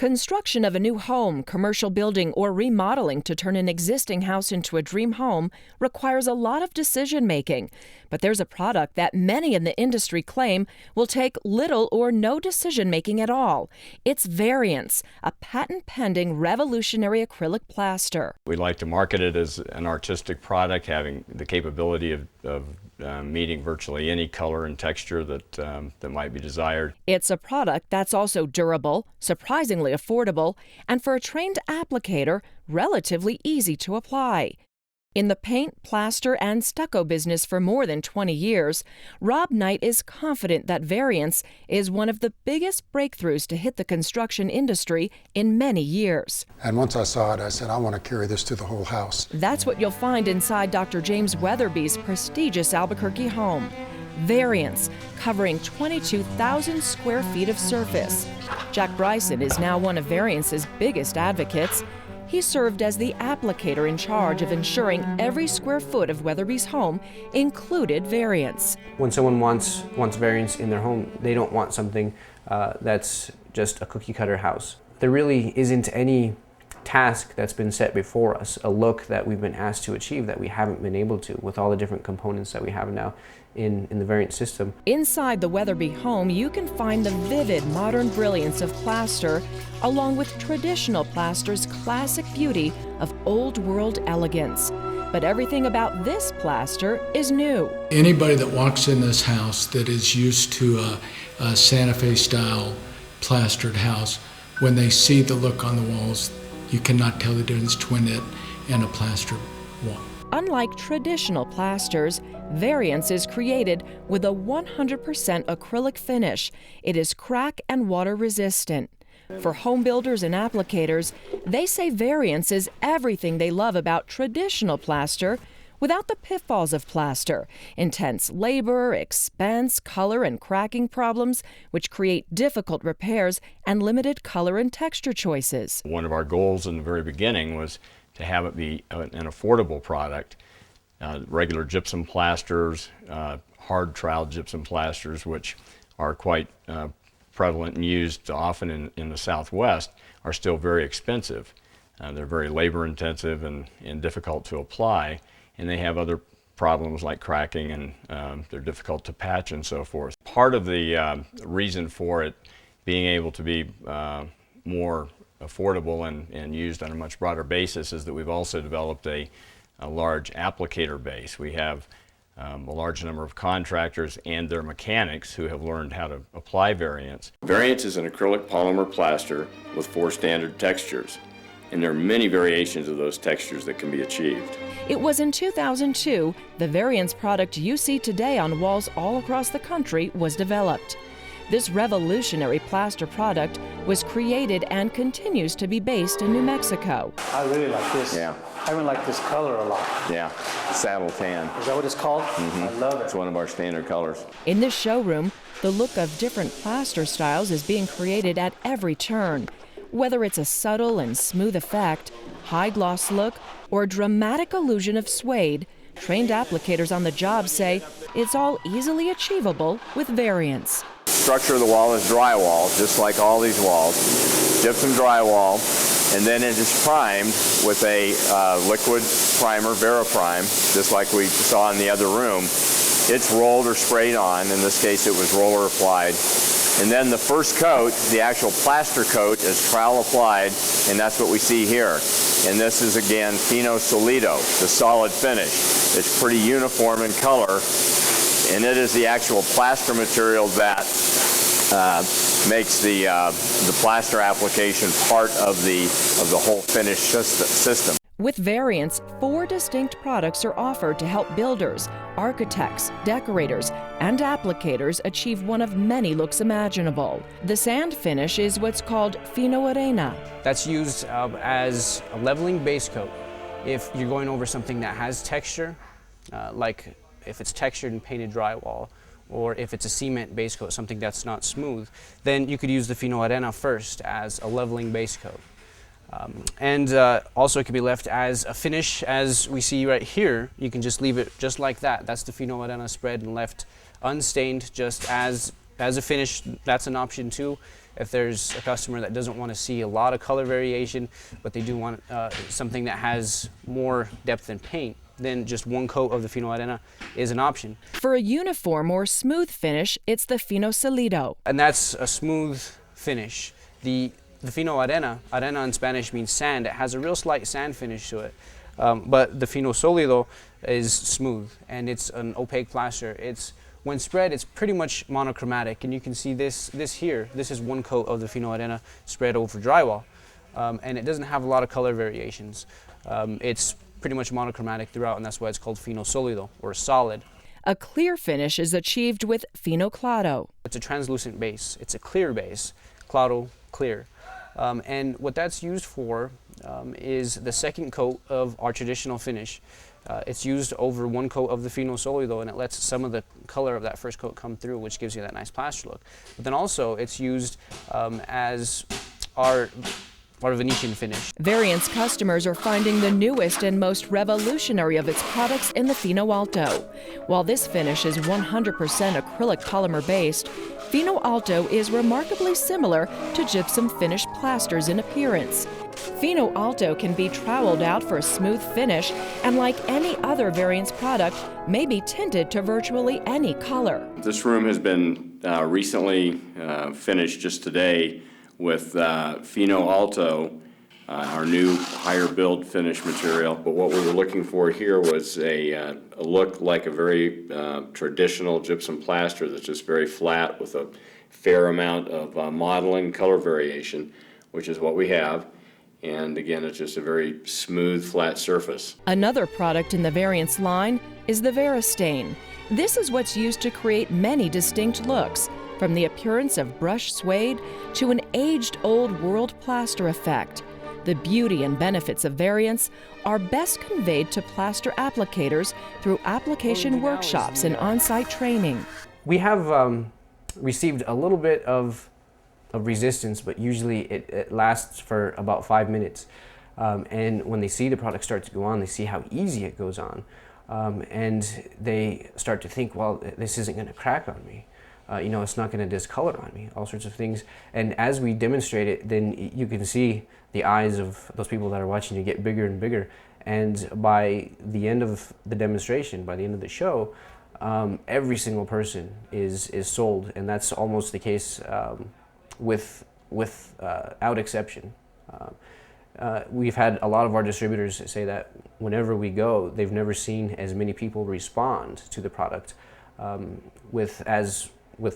Construction of a new home, commercial building, or remodeling to turn an existing house into a dream home requires a lot of decision-making. But there's a product that many in the industry claim will take little or no decision-making at all. It's Variance, a patent-pending revolutionary acrylic plaster. We like to market it as an artistic product, having the capability of meeting virtually any color and texture that might be desired. It's a product that's also durable, surprisingly affordable, and for a trained applicator, relatively easy to apply. In the paint, plaster, and stucco business for more than 20 years, Rob Knight is confident that Variance is one of the biggest breakthroughs to hit the construction industry in many years. And once I saw it, I said, I want to carry this to the whole house. That's what you'll find inside Dr. James Weatherby's prestigious Albuquerque home. Variance, covering 22,000 square feet of surface. Jack Bryson is now one of Variance's biggest advocates. He served as the applicator in charge of ensuring every square foot of Weatherby's home included Variance. When someone wants Variance in their home, they don't want something that's just a cookie-cutter house. There really isn't any task that's been set before us, a look that we've been asked to achieve that we haven't been able to with all the different components that we have now in the Variance system. Inside the Weatherby home, you can find the vivid modern brilliance of plaster, along with traditional plaster's classic beauty of old-world elegance. But everything about this plaster is new. Anybody that walks in this house that is used to a Santa Fe style plastered house, when they see the look on the walls, you cannot tell the difference between it and a plastered wall. Unlike traditional plasters, Variance is created with a 100% acrylic finish. It is crack and water resistant. For home builders and applicators, they say Variance is everything they love about traditional plaster without the pitfalls of plaster: intense labor, expense, color, and cracking problems, which create difficult repairs and limited color and texture choices. One of our goals in the very beginning was to have it be an affordable product. Regular gypsum plasters, hard trowel gypsum plasters, which are quite prevalent and used often in the Southwest, are still very expensive. They're very labor intensive and difficult to apply, and they have other problems like cracking, and they're difficult to patch and so forth. Part of the reason for it being able to be more affordable and used on a much broader basis is that we've also developed a large applicator base. We have a large number of contractors and their mechanics who have learned how to apply Variance. Variance is an acrylic polymer plaster with 4 standard textures, and there are many variations of those textures that can be achieved. It was in 2002 the Variance product you see today on walls all across the country was developed. This revolutionary plaster product was created and continues to be based in New Mexico. I really like this. Yeah. I even like this color a lot. Yeah, saddle tan. Is that what it's called? Mm-hmm. I love it. It's one of our standard colors. In this showroom, the look of different plaster styles is being created at every turn. Whether it's a subtle and smooth effect, high gloss look, or dramatic illusion of suede, trained applicators on the job say it's all easily achievable with Variance. Structure of the wall is drywall, just like all these walls. Gypsum drywall, and then it is primed with a liquid primer, Variprime, just like we saw in the other room. It's rolled or sprayed on. In this case, it was roller applied. And then the first coat, the actual plaster coat, is trowel applied, and that's what we see here. And this is, again, Fino Solido, the solid finish. It's pretty uniform in color, and it is the actual plaster material that makes the plaster application part of the whole finish system. With Variance, 4 distinct products are offered to help builders, architects, decorators, and applicators achieve one of many looks imaginable. The sand finish is what's called Fino Arena. That's used as a leveling base coat. If you're going over something that has texture, like if it's textured and painted drywall, or if it's a cement base coat, something that's not smooth, then you could use the Fino Arena first as a leveling base coat. Also it can be left as a finish, as we see right here. You can just leave it just like that. That's the Fino Arena spread and left unstained just as a finish. That's an option too. If there's a customer that doesn't want to see a lot of color variation, but they do want something that has more depth in paint, then just one coat of the Fino Arena is an option. For a uniform or smooth finish, it's the Fino Solido. And that's a smooth finish. The Fino Arena in Spanish means sand. It has a real slight sand finish to it. But the Fino Solido is smooth, and it's an opaque plaster. When spread, it's pretty much monochromatic, and you can see this here. This is one coat of the Fino Arena spread over drywall, and it doesn't have a lot of color variations. It's pretty much monochromatic throughout, and that's why it's called Fino Solido, or solid. A clear finish is achieved with Fino Claro. It's a translucent base. It's a clear base, claro, clear. And what that's used for is the second coat of our traditional finish. It's used over one coat of the Fino Solido, and it lets some of the color of that first coat come through, which gives you that nice plaster look. But then also it's used as our Venetian finish. Variance customers are finding the newest and most revolutionary of its products in the Fino Alto. While this finish is 100% acrylic polymer based, Fino Alto is remarkably similar to gypsum finished plasters in appearance. Fino Alto can be troweled out for a smooth finish, and like any other Variance product, may be tinted to virtually any color. This room has been recently finished just today with Fino Alto, our new higher build finish material. But what we were looking for here was a look like a very traditional gypsum plaster that's just very flat with a fair amount of modeling color variation, which is what we have. And again, it's just a very smooth, flat surface. Another product in the Variance line is the Veristain. This is what's used to create many distinct looks, from the appearance of brushed suede to an aged-old world plaster effect. The beauty and benefits of Variance are best conveyed to plaster applicators through application workshops and on-site training. We have received a little bit of resistance, but usually it lasts for about 5 minutes. And when they see the product start to go on, they see how easy it goes on. And they start to think, well, this isn't going to crack on me. It's not going to discolor on me, all sorts of things. And as we demonstrate it, then you can see the eyes of those people that are watching you get bigger and bigger. And by the end of the demonstration, by the end of the show, every single person is sold. And that's almost the case without exception. We've had a lot of our distributors say that whenever we go, they've never seen as many people respond to the product with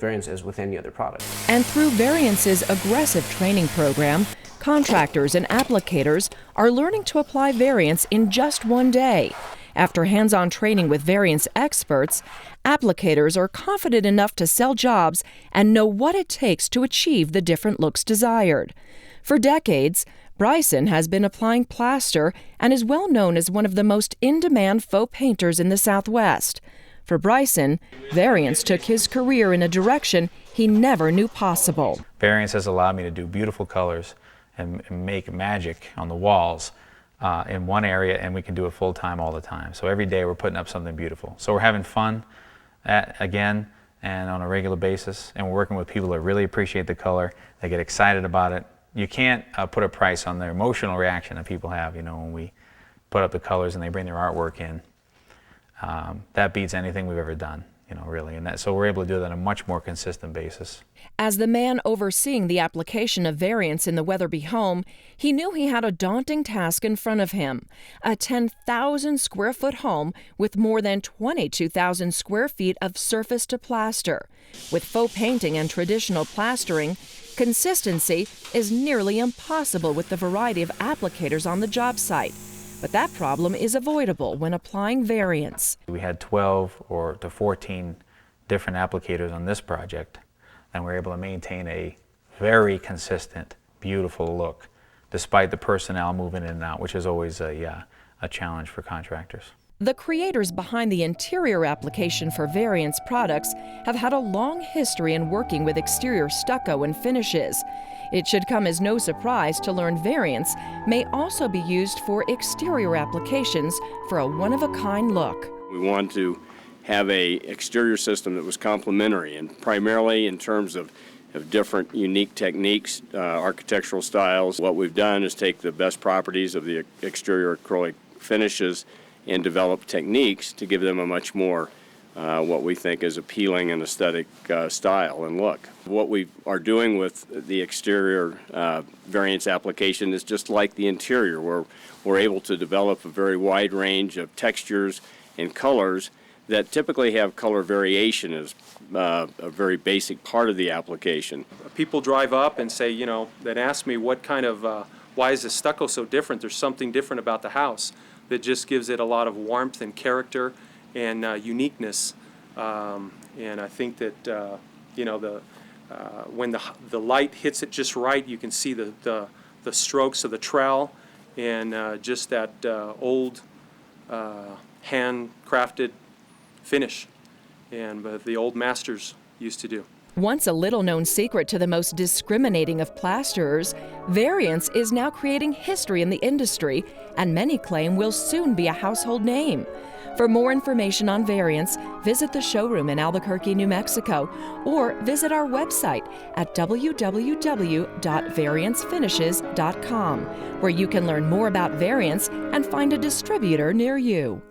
Variance as with any other product. And through Variance's aggressive training program, contractors and applicators are learning to apply Variance in just one day. After hands-on training with Variance experts, applicators are confident enough to sell jobs and know what it takes to achieve the different looks desired. For decades, Bryson has been applying plaster and is well known as one of the most in-demand faux painters in the Southwest. For Bryson, Variance took his career in a direction he never knew possible. Variance has allowed me to do beautiful colors and make magic on the walls in one area, and we can do it full time all the time. So every day we're putting up something beautiful. So we're having fun again and on a regular basis, and we're working with people that really appreciate the color. They get excited about it. You can't put a price on the emotional reaction that people have, when we put up the colors and they bring their artwork in. That beats anything we've ever done, really. And so we're able to do that on a much more consistent basis. As the man overseeing the application of Variance in the Weatherby home, he knew he had a daunting task in front of him. A 10,000 square foot home with more than 22,000 square feet of surface to plaster. With faux painting and traditional plastering, consistency is nearly impossible with the variety of applicators on the job site. But that problem is avoidable when applying Variance. We had 12 to 14 different applicators on this project, and we're able to maintain a very consistent, beautiful look, despite the personnel moving in and out, which is always a challenge for contractors. The creators behind the interior application for Variance products have had a long history in working with exterior stucco and finishes. It should come as no surprise to learn Variance may also be used for exterior applications for a one-of-a-kind look. We wanted to have a exterior system that was complementary, and primarily in terms of have different unique techniques, architectural styles. What we've done is take the best properties of the exterior acrylic finishes and develop techniques to give them a much more what we think is appealing and aesthetic style and look. What we are doing with the exterior variance application is just like the interior, where we're able to develop a very wide range of textures and colors that typically have color variation as a very basic part of the application. People drive up and say, that ask me what kind of, why is the stucco so different? There's something different about the house that just gives it a lot of warmth and character and uniqueness. And I think that, when the light hits it just right, you can see the strokes of the trowel and just that old handcrafted finish, and the old masters used to do. Once a little-known secret to the most discriminating of plasterers, Variance is now creating history in the industry, and many claim will soon be a household name. For more information on Variance, visit the showroom in Albuquerque, New Mexico, or visit our website at www.variancefinishes.com, where you can learn more about Variance and find a distributor near you.